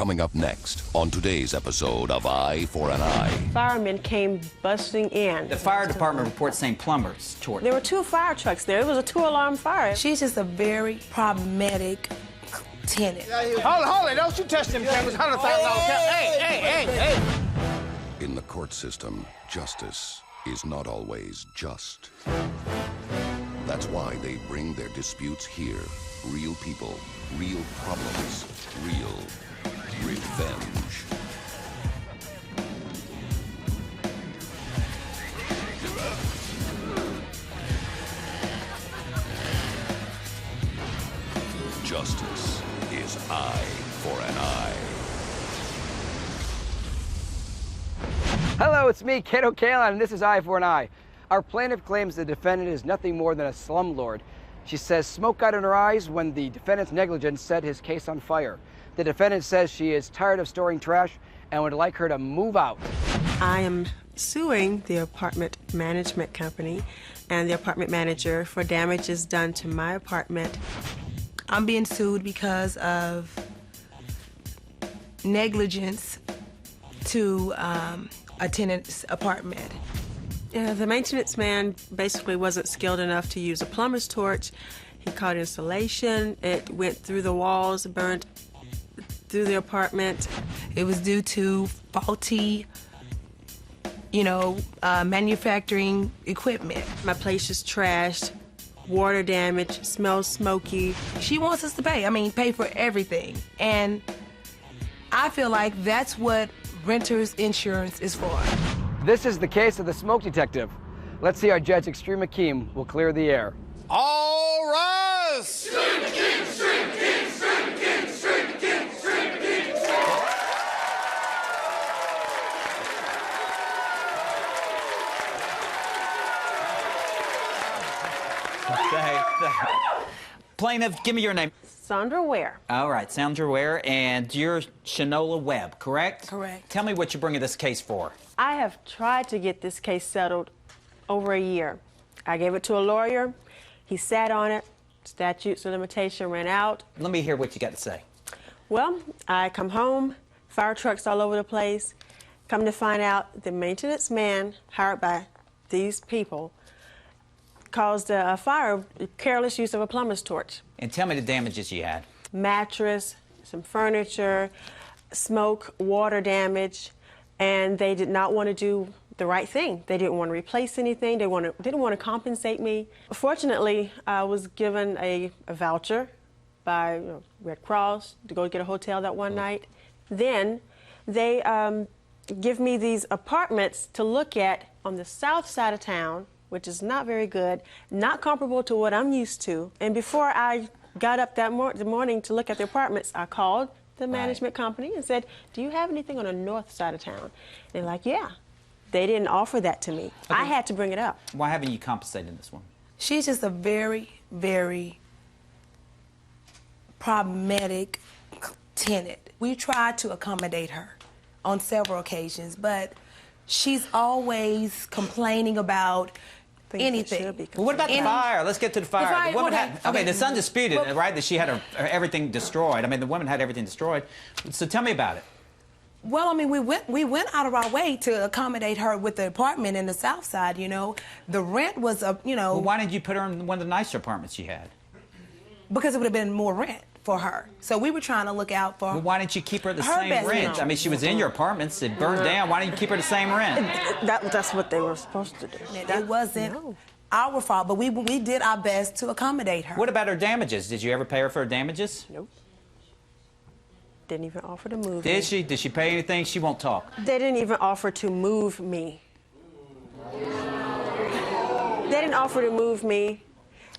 Coming up next on today's episode of Eye for an Eye. Firemen came busting in. The fire department reports saying plumbers torched. There were 2 fire trucks there. It was a 2-alarm fire. She's just a very problematic tenant. Hold it. Don't you touch them cameras. $100,000 hey. In the court system, justice is not always just. That's why they bring their disputes here. Real people, real problems, real revenge. Justice is eye for an eye. Hello, it's me, Kid O'Callon, and this is Eye for an Eye. Our plaintiff claims the defendant is nothing more than a slumlord. She says smoke got in her eyes when the defendant's negligence set his case on fire. The defendant says she is tired of storing trash and would like her to move out. I am suing the apartment management company and the apartment manager for damages done to my apartment. I'm being sued because of negligence to a tenant's apartment. The maintenance man basically wasn't skilled enough to use a plumber's torch. He caught insulation. It went through the walls, burned through the apartment. It was due to faulty, manufacturing equipment. My place is trashed, water damage, smells smoky. She wants us to pay for everything. And I feel like that's what renter's insurance is for. This is the case of the smoke detective. Let's see how Judge Extreme Akim will clear the air. All rise! Stream the king, stream the king, stream the king, stream the king, stream the king. Plaintiff, give me your name. Sandra Ware. All right, Sandra Ware, and you're Shanola Webb, correct? Correct. Tell me what you're bringing this case for. I have tried to get this case settled over a year. I gave it to a lawyer. He sat on it. Statutes of limitation ran out. Let me hear what you got to say. Well, I come home, fire trucks all over the place. Come to find out, the maintenance man hired by these people caused a fire, careless use of a plumber's torch. And tell me the damages you had. Mattress, some furniture, smoke, water damage, and they did not want to do the right thing. They didn't want to replace anything. They didn't want to compensate me. Fortunately, I was given a voucher by Red Cross to go get a hotel that one night. Then they give me these apartments to look at on the south side of town, which is not very good, not comparable to what I'm used to. And before I got up that morning to look at the apartments, I called the management company and said, do you have anything on the north side of town? They're like, yeah. They didn't offer that to me. Okay. I had to bring it up. Why haven't you compensated this one? She's just a very, very problematic tenant. We tried to accommodate her on several occasions, but she's always complaining about anything. Well, what about the fire? Let's get to the fire. The woman had, it's undisputed, right, that she had everything destroyed. The woman had everything destroyed. So tell me about it. Well, we went out of our way to accommodate her with the apartment in the south side, The rent was, Well, why didn't you put her in one of the nicer apartments you had? Because it would have been more rent for her. So we were trying to look out for Well, why didn't you keep her at the same rent? She was in your apartments. It burned down. Why didn't you keep her the same rent? That's what they were supposed to do. It wasn't our fault, but we did our best to accommodate her. What about her damages? Did you ever pay her for her damages? Nope. Didn't even offer to move me. Did she? Did she pay anything? She won't talk. They didn't even offer to move me. They didn't offer to move me.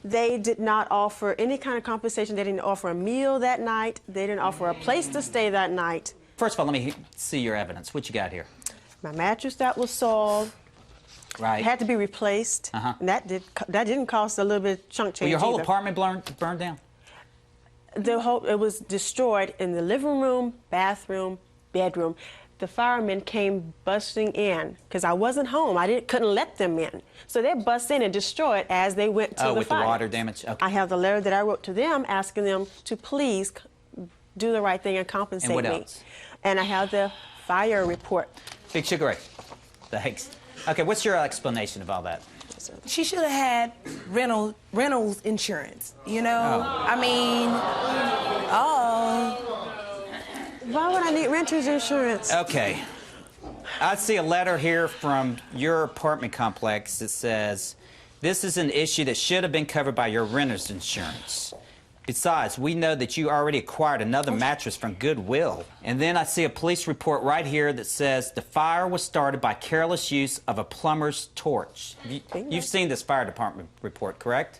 They did not offer any kind of compensation. They didn't offer a meal that night. They didn't offer a place to stay that night. First of all, let me see your evidence. What you got here? My mattress that was soiled. Right. Had to be replaced. And that didn't cost a little bit of chunk change. Well, your whole either. apartment burned down? It was destroyed in the living room, bathroom, bedroom. The firemen came busting in because I wasn't home. Couldn't let them in. So they bust in and destroy it as they went to the fire. Oh, with the water damage? Okay. I have the letter that I wrote to them asking them to please do the right thing and compensate And what me. else? And I have the fire report. Big Sugar Ray. Thanks. Okay, what's your explanation of all that? She should have had rentals insurance, you know? I mean, Why would I need renter's insurance? Okay. I see a letter here from your apartment complex that says, this is an issue that should have been covered by your renter's insurance. Besides, we know that you already acquired another mattress from Goodwill. And then I see a police report right here that says the fire was started by careless use of a plumber's torch. You've seen this fire department report, correct?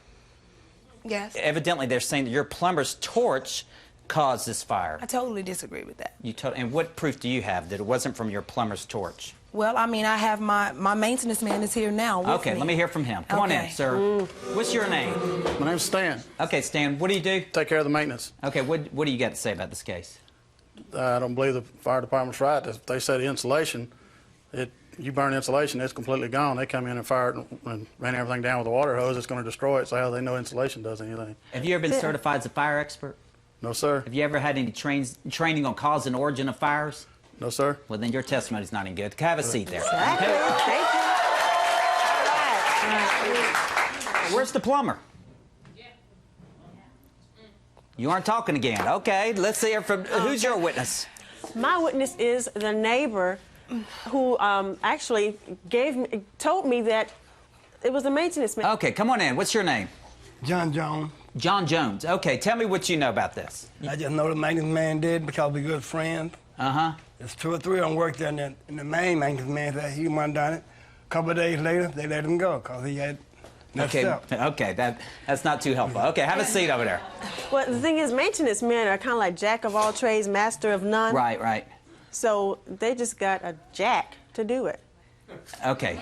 yes. Evidently, they're saying that your plumber's torch caused this fire. I totally disagree with that. And what proof do you have that it wasn't from your plumber's torch? Well, I mean, I have my maintenance man is here now with Okay, me. let me hear from him. Come on in, sir. What's your name? My name's Stan. Okay, Stan, what do you do? Take care of the maintenance. Okay, what do you got to say about this case? I don't believe the fire department's right. If they said insulation, you burn insulation, it's completely gone. They come in and fired and ran everything down with a water hose. It's going to destroy it. So how do they know insulation does anything? Have you ever been certified as a fire expert? No, sir. Have you ever had any training on cause and origin of fires? No, sir. Well, then your testimony's not any good. Have a seat there. Exactly. Thank you. All right. Where's the plumber? You aren't talking again. Okay, let's hear from, who's your witness? My witness is the neighbor who actually told me that it was the maintenance man. Okay, come on in. What's your name? John Jones. John Jones. Okay, tell me what you know about this. I just know the maintenance man did because we're good friends. Uh-huh. There's 2 or 3 of them worked there, and the main maintenance man said he wasn't done it. A couple of days later, they let him go because he had messed up. Okay, that's not too helpful. Okay, have a seat over there. Well, the thing is, maintenance men are kind of like jack of all trades, master of none. Right, right. So they just got a jack to do it. Okay.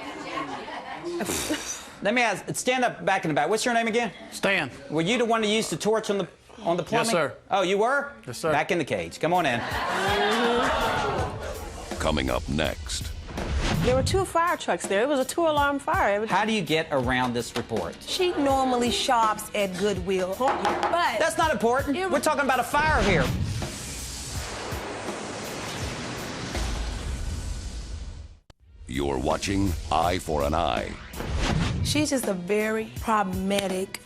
Let me ask, stand up back in the back. What's your name again? Stan. Were you the one who used the torch on the plumbing? Yes, sir. Oh, you were? Yes, sir. Back in the cage. Come on in. Coming up next. There were 2 fire trucks there. It was a 2-alarm fire. How do you get around this report? She normally shops at Goodwill, but That's not important. We're talking about a fire here. You're watching Eye for an Eye. she's just a very problematic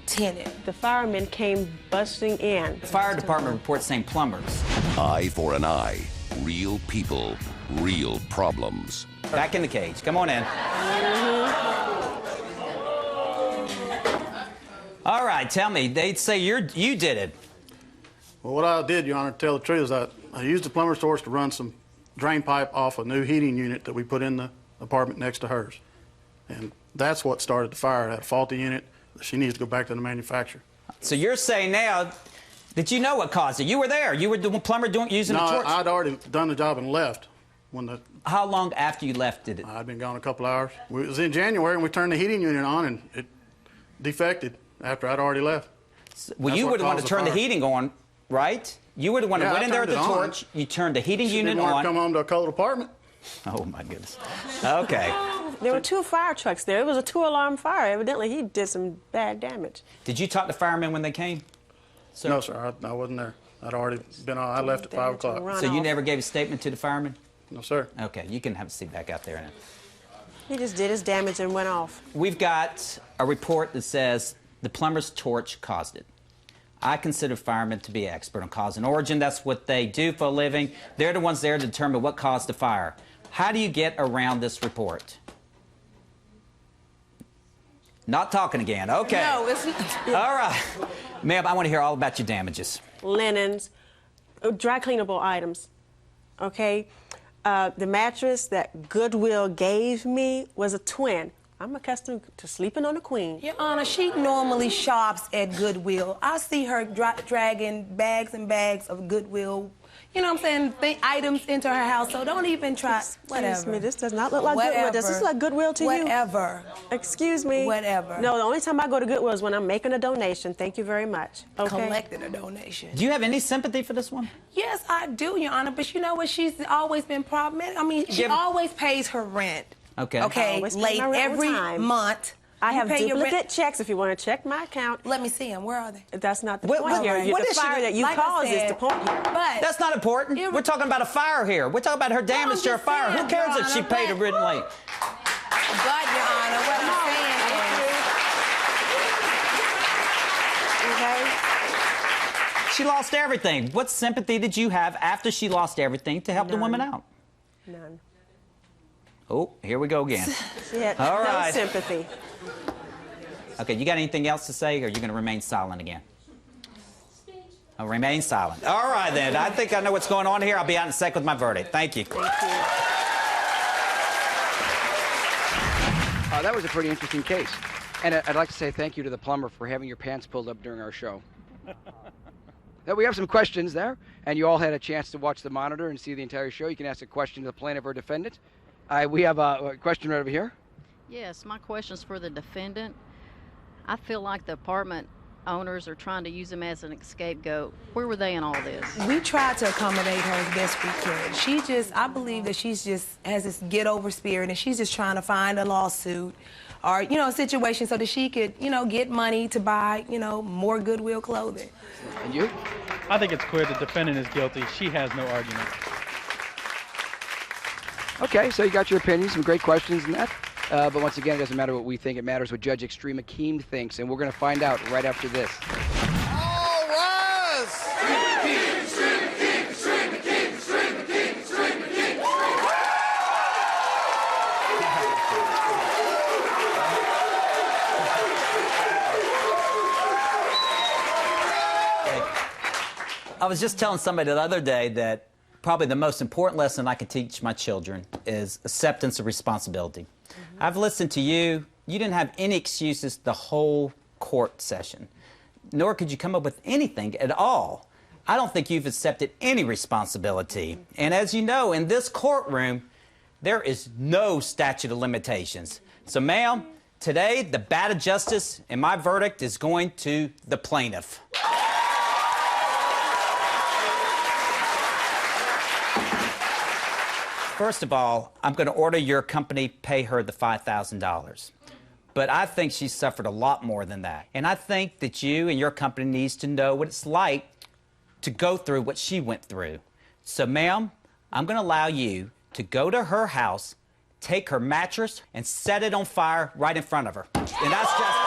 tenant. The firemen came busting in. The fire department reports saying plumbers. Eye for an Eye. Real people, real problems. Back in the cage. Come on in. All right, tell me. They'd say you did it. Well, what I did, Your Honor, to tell the truth, is I used the plumber's torch to run some drain pipe off a new heating unit that we put in the apartment next to hers. And that's what started the fire. It had a faulty unit. She needs to go back to the manufacturer. So you're saying now that you know what caused it. You were there. You were the plumber using the torch. No, I'd already done the job and left. How long after you left did it? I'd been gone a couple hours. It was in January, and we turned the heating unit on, and it defected after I'd already left. Well, you were the one to turn the heating on, right? You were the one who went in there with the torch. You turned the heating unit Didn't want on. to come home to a cold apartment. Oh, my goodness. Okay. There were 2 fire trucks there. It was a 2-alarm fire. Evidently, he did some bad damage. Did you talk to firemen when they came? Sir? No, sir. I wasn't there. I'd already been on. I left at 5 o'clock. So you never gave a statement to the firemen? No, sir. Okay, you can have a seat back out there now. He just did his damage and went off. We've got a report that says the plumber's torch caused it. I consider firemen to be expert on cause and origin. That's what they do for a living. They're the ones there to determine what caused the fire. How do you get around this report? Not talking again. Okay. No, it's All right. Ma'am, I want to hear all about your damages. Linens, dry cleanable items, okay? The mattress that Goodwill gave me was a twin. I'm accustomed to sleeping on a queen. Your Honor, she normally shops at Goodwill. I see her dragging bags and bags of Goodwill, you know what I'm saying, items into her house, so don't even try, whatever. Excuse me, this does not look like Goodwill. Does this look like Goodwill to you? Whatever. Excuse me? Whatever. No, the only time I go to Goodwill is when I'm making a donation. Thank you very much. Okay? Collected a donation. Do you have any sympathy for this one? Yes, I do, Your Honor, but you know what? She's always been problematic. I mean, she always pays her rent. Okay. Okay, Always pay late my rent on every time. month. I You have pay your duplicate rent- checks if you want to check my account. Let me see them. Where are they? That's not the What- point what- here. what The is she fire doing? that you Like I caused is said, the point here. But That's not important. We're talking about a fire here. We're talking about her damage to her just fire. Who saying, cares Your if she Honor, paid her but- written late? But, Your Honor, what I'm saying is, Okay? She lost everything. What sympathy did you have after she lost everything to help the woman out? None. Oh, here we go again. She had All no right. sympathy. Okay, you got anything else to say, or are you going to remain silent again? I'll remain silent. All right, then. I think I know what's going on here. I'll be out in a sec with my verdict. Thank you. Thank you. That was a pretty interesting case. And I'd like to say thank you to the plumber for having your pants pulled up during our show. Now, we have some questions there, and you all had a chance to watch the monitor and see the entire show. You can ask a question to the plaintiff or defendant. We have a question right over here. Yes, my question's for the defendant. I feel like the apartment owners are trying to use him as an scapegoat. Where were they in all this? we tried to accommodate her as best we could. I believe that she's just has this get over spirit, and she's just trying to find a lawsuit or, a situation so that she could, get money to buy, more Goodwill clothing. And you? I think it's clear the defendant is guilty. She has no argument. Okay, so you got your opinion, some great questions in that. But once again, it doesn't matter what we think. It matters what Judge Extreme Akim thinks, and we're going to find out right after this. All rise! I was just telling somebody the other day that probably the most important lesson I can teach my children is acceptance of responsibility. I've listened to you. You didn't have any excuses the whole court session, nor could you come up with anything at all. I don't think you've accepted any responsibility. And as you know, in this courtroom, there is no statute of limitations. So, ma'am, today the bat of justice and my verdict is going to the plaintiff. First of all, I'm going to order your company pay her the $5,000. But I think she suffered a lot more than that. And I think that you and your company needs to know what it's like to go through what she went through. So, ma'am, I'm going to allow you to go to her house, take her mattress, and set it on fire right in front of her. And that's just...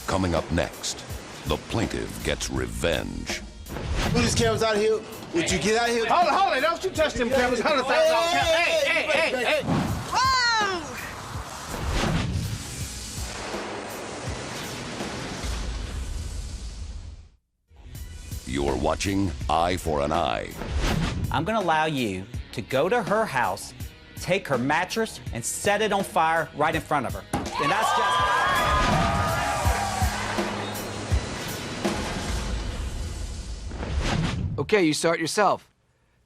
Coming up next, the plaintiff gets revenge. Move these cameras out of here. Would you get out of here? Hold it. Don't you touch them cameras. $100,000 cameras. Hey. You're watching Eye for an Eye. I'm going to allow you to go to her house, take her mattress, and set it on fire right in front of her. And that's just... Okay, you saw it yourself.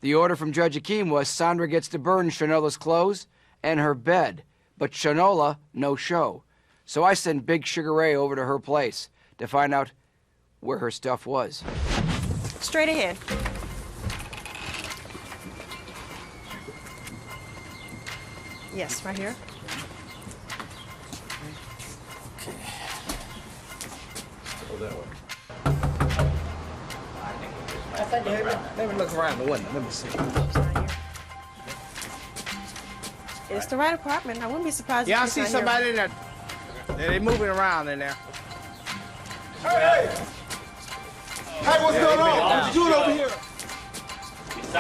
The order from Judge Akim was Sandra gets to burn Shanola's clothes and her bed, but Shanola, no show. So I sent Big Sugar Ray over to her place to find out where her stuff was. Straight ahead. Yes, right here. Let me look around the window. Let me see. It's the right apartment. I wouldn't be surprised Yeah, I if see it's not somebody here. in there. They're moving around in there. Hey, what's going on? What you doing over here?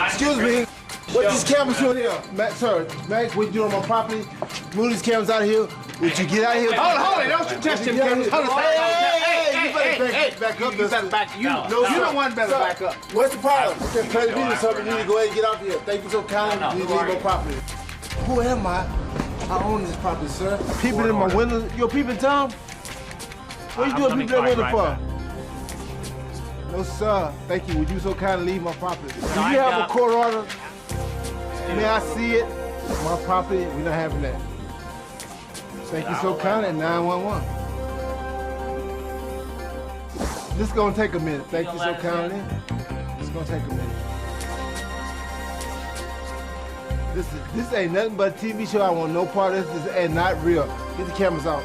Excuse me. What these cameras doing here? Sir, Max, what you doing on my property? Move these cameras out of here. Would you get out of here? Hold it. Don't you touch them cameras. Hey, back up. You better back. You the one better back up. What's the problem? Okay, play the video, something. You need to go ahead and get out here. Thank you so kindly. You need to leave my property. Who am I? I own this property, sir. Peeping in my window. You peeping Tom? What you doing peeping in the window for? No, sir. Thank you. Would you so kindly leave my property? Do you have a court order? May I see it? My property, we're not having that. Thank you so kindly, 911. This is gonna take a minute. Thank you so kindly. It's gonna take a minute. This ain't nothing but a TV show. I want no part of this. This ain't not real. Get the cameras out.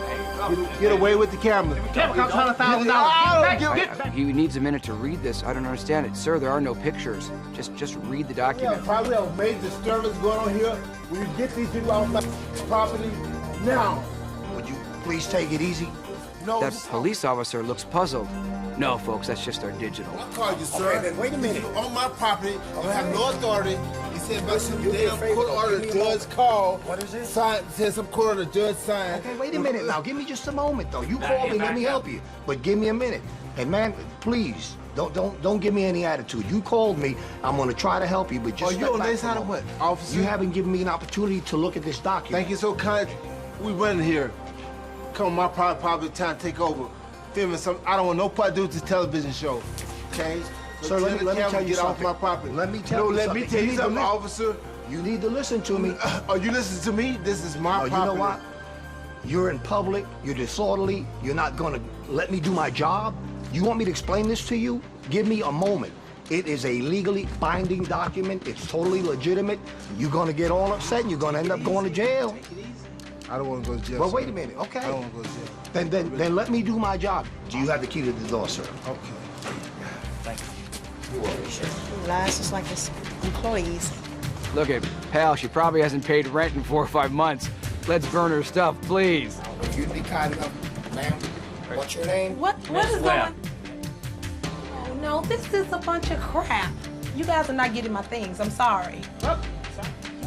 Get away with the cameras. Camera costs $100,000. He needs a minute to read this. I don't understand it. Sir, there are no pictures. Just read the document. Yeah, probably a major disturbance going on here. Will you get these people off my property now? Would you please take it easy? No. That police officer looks puzzled. No, folks, that's just our digital. I called you, sir. Okay, then wait a minute. On my property, you have no authority. He said, but some damn favor, court order give me a judge called. What is it? Said some court order judge signed. Okay, wait a minute now. Give me just a moment, though. You called me, let me help you. But give me a minute. And man, please, don't give me any attitude. You called me. I'm gonna try to help you, but just you on their side of what, officer? You haven't given me an opportunity to look at this document. Thank you so kind. We running here. Come on my private time to take over. Filming some. I don't want no part to do with this television show. Okay? So let me tell you get something. off my property. Let me tell you let something. me tell you something, officer. You need to listen to me. Oh, you listen to me? This is my property. You know what? You're in public. You're disorderly. You're not gonna let me do my job. You want me to explain this to you? Give me a moment. It is a legally binding document. It's totally legitimate. You're gonna get all upset and you're gonna end up going to jail. I don't want to go to jail. Well, sir. wait a minute. Okay. I don't want to go to jail. Then let me do my job. Do you have the key to the door, sir? Okay. Thank you. You're welcome, sir. Lies just like his employees. Look at pal, she probably hasn't paid rent in 4 or 5 months. Let's burn her stuff, please. If you'd be kind enough, ma'am. What's your name? What is going on? Oh, no, this is a bunch of crap. You guys are not getting my things. I'm sorry.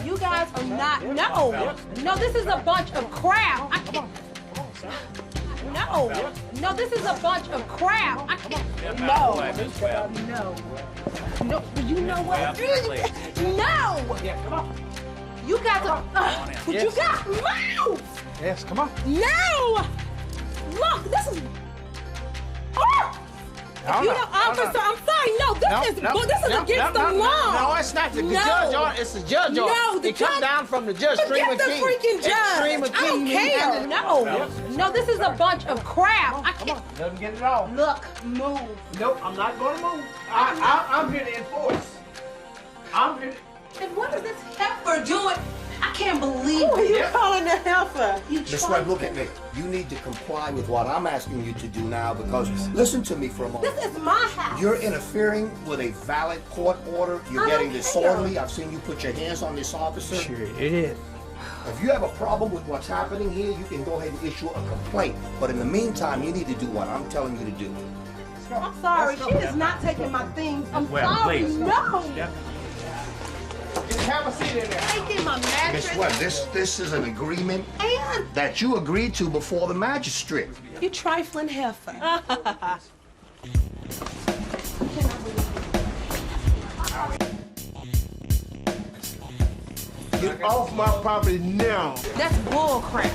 You guys are not. No, this is a bunch of crap. I can't. No, this is a bunch of crap. I can't. No. You know what? No. You guys are. You got move. Yes, come on. No. Look, this is. You know, officer, I'm sorry. No, this is against the law. No, it's not the judge order. It's the judge order. No, the it comes judge. down from the judge. Forget the freaking judge. I don't care. No, this is a bunch of crap. I can't. Let him get it off. Look, move. Nope, I'm not going to move. I'm here to enforce. I'm here to... And what is this heifer doing? I can't believe Who are you it. calling the heifer? Miss Webb, look at me. You need to comply with what I'm asking you to do now because listen to me for a moment. This is my house. You're interfering with a valid court order. You're getting disorderly. I've seen you put your hands on this officer. Sure, it is. If you have a problem with what's happening here, you can go ahead and issue a complaint. But in the meantime, you need to do what I'm telling you to do. I'm sorry. She is not taking my things. I'm sorry. Please. No. Just have a seat in there. Taking my mattress. Miss Webb, this is an agreement And that you agreed to before the magistrate. you trifling heifer. Get off my property now. That's bull crap.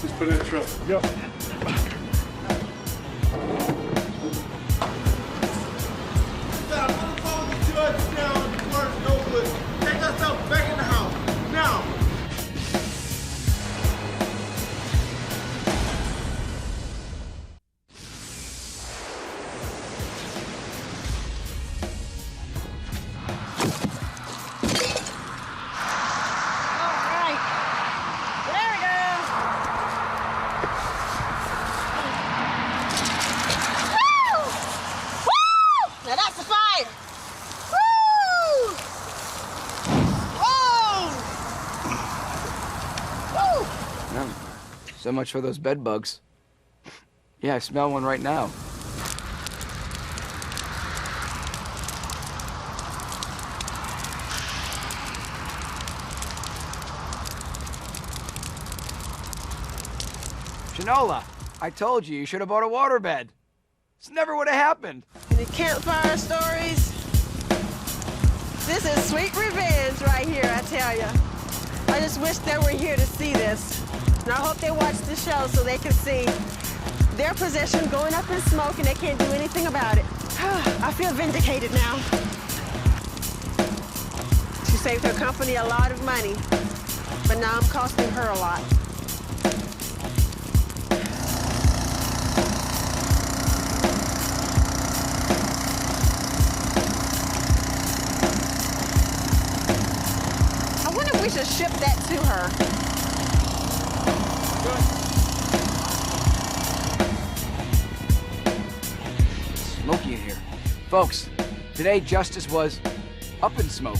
Just put it in the truck. Yep. Take yourself back in the house now. So much for those bed bugs. Yeah, I smell one right now. Shanola, I told you, you should have bought a waterbed. This never would have happened. The campfire stories. This is sweet revenge right here, I tell you. I just wish they were here to see this. And I hope they watch the show so they can see their possession going up in smoke and they can't do anything about it. I feel vindicated now. She saved her company a lot of money, but now I'm costing her a lot. just ship that to her. Smoky in here. Folks, today justice was up in smoke.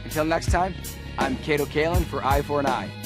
Until next time, I'm Cato Kalin for Eye for an Eye.